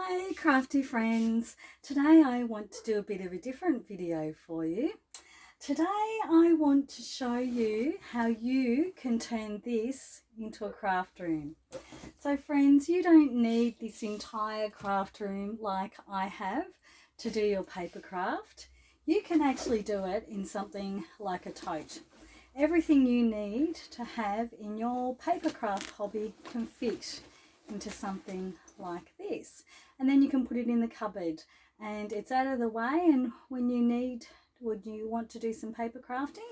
Hi crafty friends, today I want to do a bit of a different video for you. Today I want to show you how you can turn this into a craft room. So friends, you don't need this entire craft room like I have to do your paper craft. You can actually do it in something like a tote. Everything you need to have in your paper craft hobby can fit into something like this, and then you can put it in the cupboard and it's out of the way, and when you want to do some paper crafting,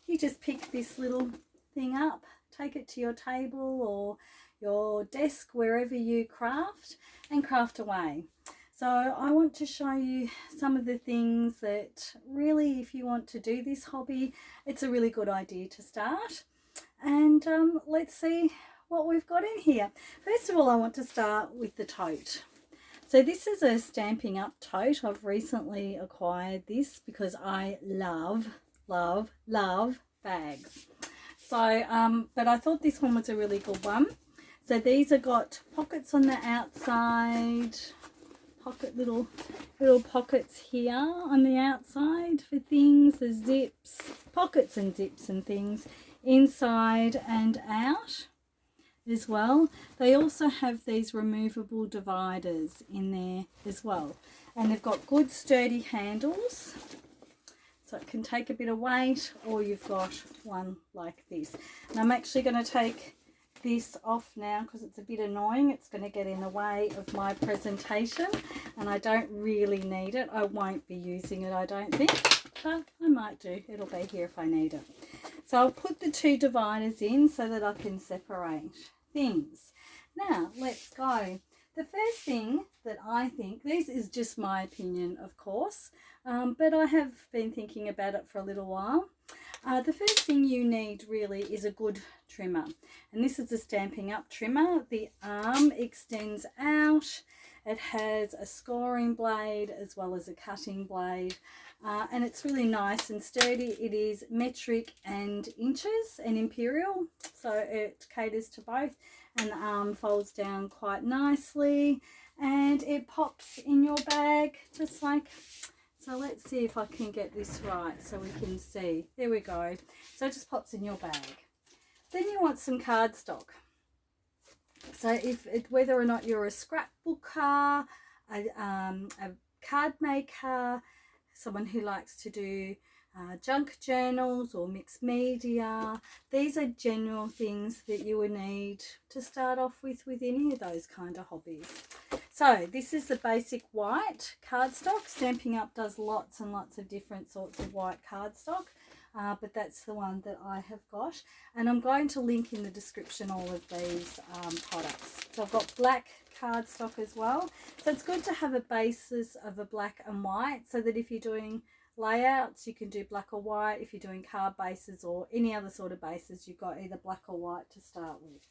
you just pick this little thing up, take it to your table or your desk, wherever you craft, and craft away. So I want to show you some of the things that really, if you want to do this hobby, it's a really good idea to start. And let's see what we've got in here. First of all, I want to start with the tote. So this is a Stampin' Up tote. I've recently acquired this because I love bags. So but I thought this one was a really good one. So these have got pockets on the outside, little pockets here on the outside for things, the zips, pockets and zips and things inside and out as well. They also have these removable dividers in there as well, and they've got good sturdy handles, so it can take a bit of weight, or you've got one like this. And I'm actually going to take this off now because it's a bit annoying. It's going to get in the way of my presentation and I don't really need it. I won't be using it, I don't think, but I might do. It'll be here if I need it. So I'll put the two dividers in so that I can separate things. Now let's go. The first thing that I think, this is just my opinion of course, but I have been thinking about it for a little while. The first thing you need really is a good trimmer, and this is a Stampin' Up trimmer. The arm extends out, it has a scoring blade as well as a cutting blade, and it's really nice and sturdy. It is metric and inches and imperial, so it caters to both, and the arm folds down quite nicely and it pops in your bag just like so. Let's see if I can get this right so we can see. There we go. So it just pops in your bag. Then you want some cardstock. So whether or not you're a scrapbooker, a card maker, someone who likes to do junk journals or mixed media, these are general things that you would need to start off with any of those kind of hobbies. So this is the basic white cardstock. Stampin' Up does lots and lots of different sorts of white cardstock, but that's the one that I have got, and I'm going to link in the description all of these products. So I've got black cardstock as well, so it's good to have a basis of a black and white so that if you're doing layouts you can do black or white. If you're doing card bases or any other sort of bases, you've got either black or white to start with.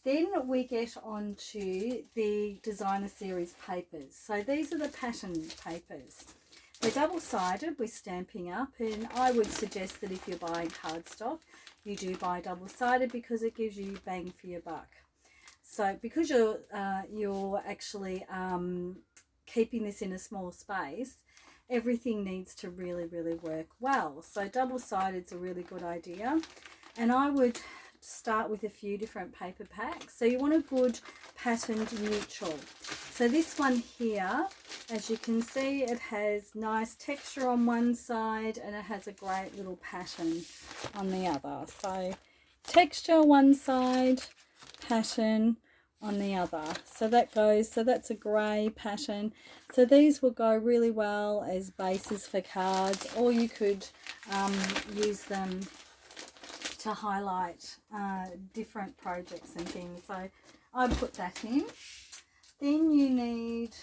Then we get on to the designer series papers. So these are the pattern papers. They're double-sided with Stampin' Up, and I would suggest that if you're buying cardstock, you do buy double-sided because it gives you bang for your buck. So because you're actually keeping this in a small space, everything needs to really work well. So double-sided is a really good idea, and I would start with a few different paper packs. So you want a good patterned neutral. So this one here, as you can see, it has nice texture on one side and it has a great little pattern on the other. So texture one side, pattern on the other. So that's a grey pattern. So these will go really well as bases for cards, or you could use them to highlight different projects and things. So I put that in. Then you need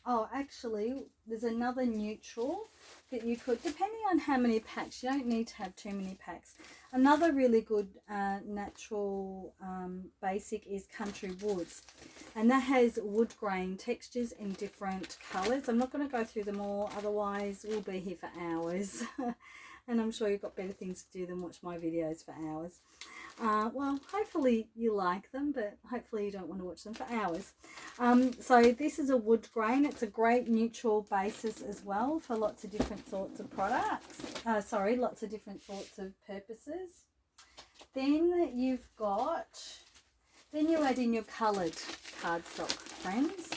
oh, actually there's another neutral that you could, depending on how many packs, you don't need to have too many packs. Another really good natural basic is Country Woods, and that has wood grain textures in different colours. I'm not going to go through them all, otherwise we'll be here for hours. and I'm sure you've got better things to do than watch my videos for hours. Well, hopefully you like them, but hopefully you don't want to watch them for hours. So this is a wood grain. It's a great neutral basis as well for lots of different sorts of products. Lots of different sorts of purposes. Then you've got, then you add in your coloured cardstock, friends.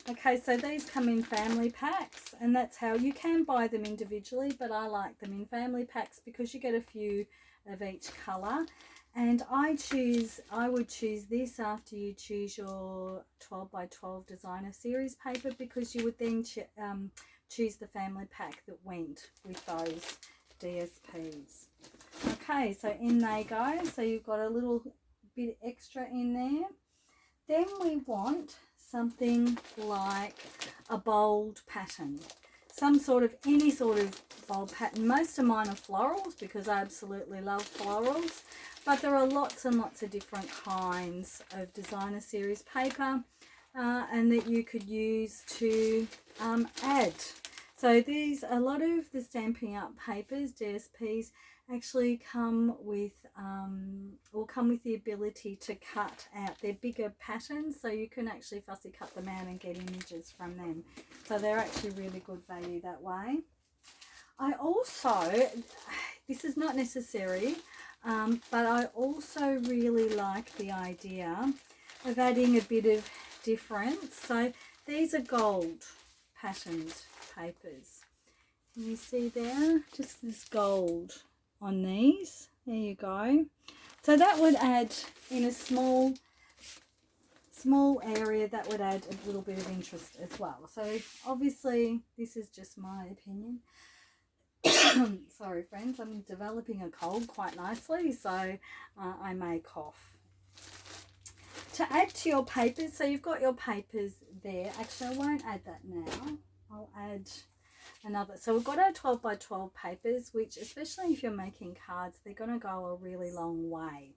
Okay, so these come in family packs, and that's how you can buy them individually, but I like them in family packs because you get a few of each colour. And I would choose this after you choose your 12 by 12 designer series paper, because you would then choose the family pack that went with those DSPs. Okay, so in they go. So you've got a little bit extra in there. Then we want something like a bold pattern, any sort of bold pattern. Most of mine are florals because I absolutely love florals, but there are lots and lots of different kinds of designer series paper and that you could use to add. So a lot of the Stampin' Up papers, DSPs, actually come with the ability to cut out their bigger patterns, so you can actually fussy cut them out and get images from them. So they're actually really good value that way. I also, this is not necessary, but I also really like the idea of adding a bit of difference. So these are gold patterned papers. Can you see there? Just this gold on these. There you go. So that would add, in a small area, that would add a little bit of interest as well. So obviously this is just my opinion. Sorry friends, I'm developing a cold quite nicely, so I may cough. To add to your papers, so you've got your papers there. Actually, I won't add that now. I'll add another. So we've got our 12 by 12 papers, which, especially if you're making cards, they're going to go a really long way.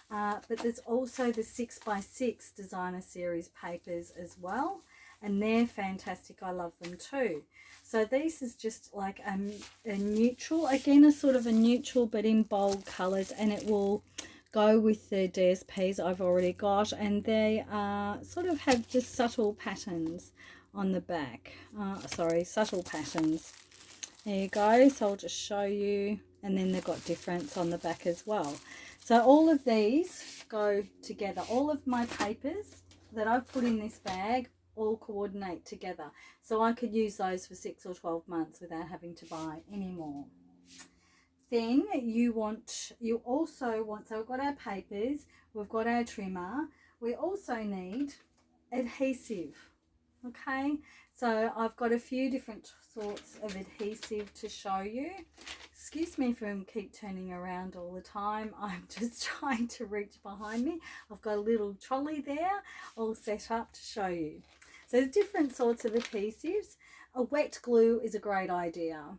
But there's also the 6 by 6 designer series papers as well, and they're fantastic. I love them too. So this is just like a neutral, again a sort of a neutral but in bold colours, and it will go with the DSPs I've already got, and they sort of have just subtle patterns on the back. Subtle patterns. There you go. So I'll just show you, and then they've got difference on the back as well. So all of these go together. All of my papers that I've put in this bag all coordinate together, so I could use those for 6 or 12 months without having to buy any more. Then you also want, so we've got our papers, we've got our trimmer, we also need adhesive. Okay, so I've got a few different sorts of adhesive to show you. Excuse me for keep turning around all the time. I'm just trying to reach behind me. I've got a little trolley there all set up to show you. So there's different sorts of adhesives. A wet glue is a great idea.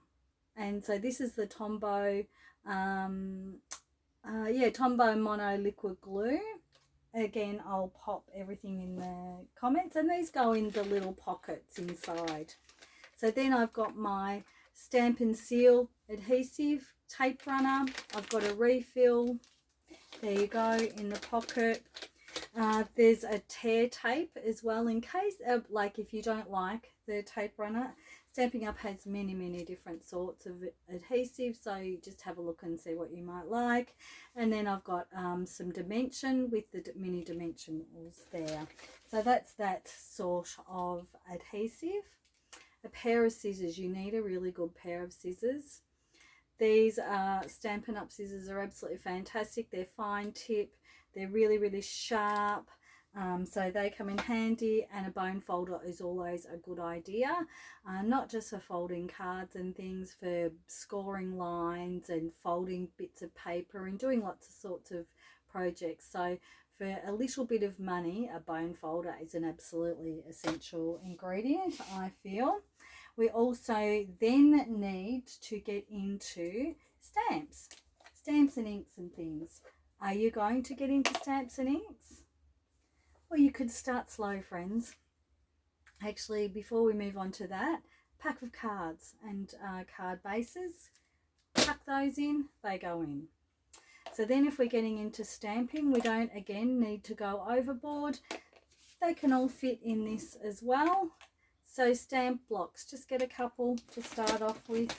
And so this is the Tombow, Tombow Mono Liquid Glue. Again, I'll pop everything in the comments, and these go in the little pockets inside. So then I've got my Stampin' Seal adhesive tape runner. I've got a refill. There you go, in the pocket. There's a tear tape as well, in case, like if you don't like the tape runner. Stampin' Up has many different sorts of adhesive, so you just have a look and see what you might like. And then I've got some dimension with the mini dimensionals there. So that's that sort of adhesive. A pair of scissors. You need a really good pair of scissors. These Stampin' Up scissors are absolutely fantastic. They're fine tip. They're really sharp. So they come in handy, and a bone folder is always a good idea, not just for folding cards and things, for scoring lines and folding bits of paper and doing lots of sorts of projects. So for a little bit of money, a bone folder is an absolutely essential ingredient, I feel. We also then need to get into stamps and inks and things. Are you going to get into stamps and inks? Well, you could start slow, friends. Actually, before we move on to that, pack of cards and card bases. tuck those in, they go in. So then if we're getting into stamping, we don't again need to go overboard. They can all fit in this as well. So stamp blocks, just get a couple to start off with,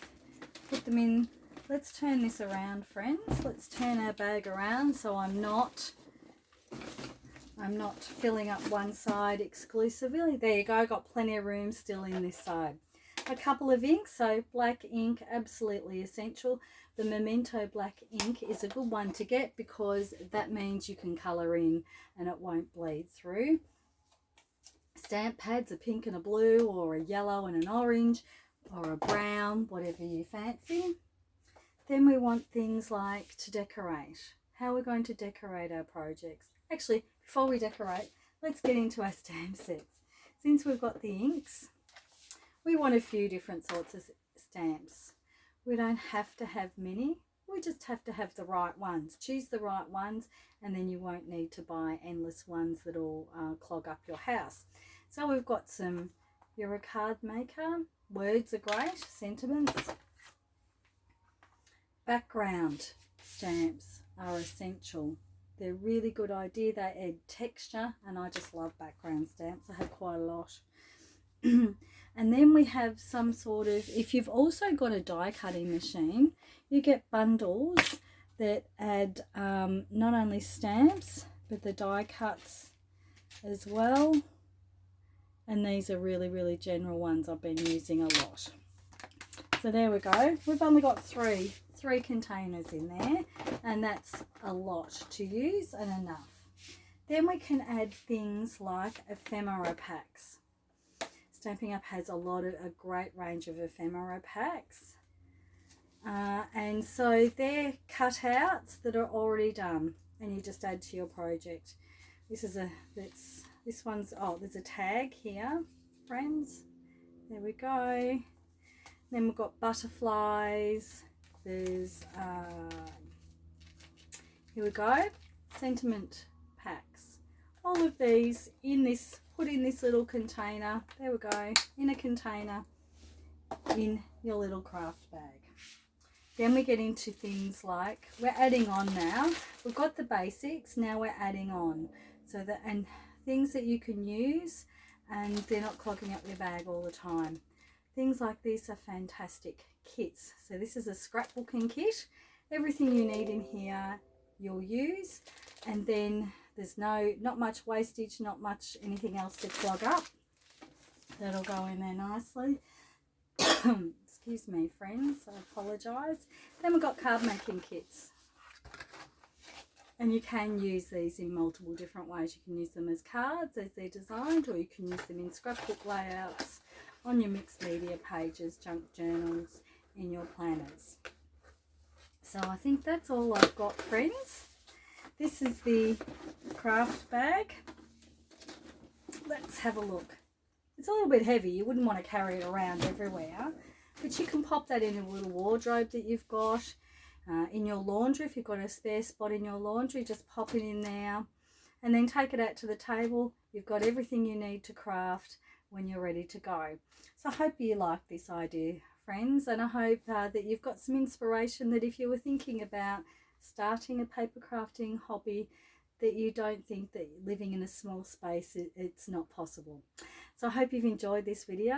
put them in. Let's turn this around, friends. Let's turn our bag around so I'm not filling up one side exclusively. There you go, got plenty of room still in this side. A couple of inks, so black ink, absolutely essential. The Memento black ink is a good one to get because that means you can colour in and it won't bleed through. Stamp pads, a pink and a blue, or a yellow and an orange, or a brown, whatever you fancy. Then we want things like to decorate. How we're going to decorate our projects. Actually, before we decorate, let's get into our stamp sets. Since we've got the inks, we want a few different sorts of stamps. We don't have to have many, we just have to have the right ones. Choose the right ones and then you won't need to buy endless ones that'll clog up your house. So we've got some, you're a card maker, words are great, sentiments. Background stamps are essential. They're a really good idea, they add texture and I just love background stamps. I have quite a lot. And then we have some sort of, if you've also got a die cutting machine, you get bundles that add not only stamps but the die cuts as well. And these are really general ones I've been using a lot. So there we go. We've only got three containers in there, and that's a lot to use and enough. Then we can add things like ephemera packs. Stampin' Up has a great range of ephemera packs, and so they're cutouts that are already done, and you just add to your project. This one's, oh, there's a tag here, friends. There we go. Then we've got butterflies. There's here we go, sentiment packs. All of these in this, put in this little container. There we go, in a container in your little craft bag. Then we get into things like, we're adding on now. We've got the basics, now we're adding on. So that, and things that you can use and they're not clogging up your bag all the time. Things like this are fantastic kits. So this is a scrapbooking kit. Everything you need in here you'll use, and then there's not much wastage, not much anything else to clog up. That'll go in there nicely. Excuse me, friends, I apologise. Then we've got card making kits, and you can use these in multiple different ways. You can use them as cards as they're designed, or you can use them in scrapbook layouts, on your mixed media pages, junk journals, in your planners. So I think that's all I've got, friends. This is the craft bag. Let's have a look. It's a little bit heavy. You wouldn't want to carry it around everywhere, but you can pop that in a little wardrobe that you've got. In your laundry, if you've got a spare spot in your laundry, just pop it in there and then take it out to the table. You've got everything you need to craft when you're ready to go. So I hope you like this idea, friends, and I hope that you've got some inspiration, that if you were thinking about starting a paper crafting hobby, that you don't think that living in a small space, it's not possible. So I hope you've enjoyed this video.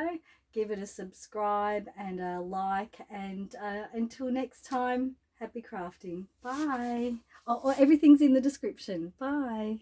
Give it a subscribe and a like, and until next time, happy crafting. Bye. Oh, everything's in the description. Bye.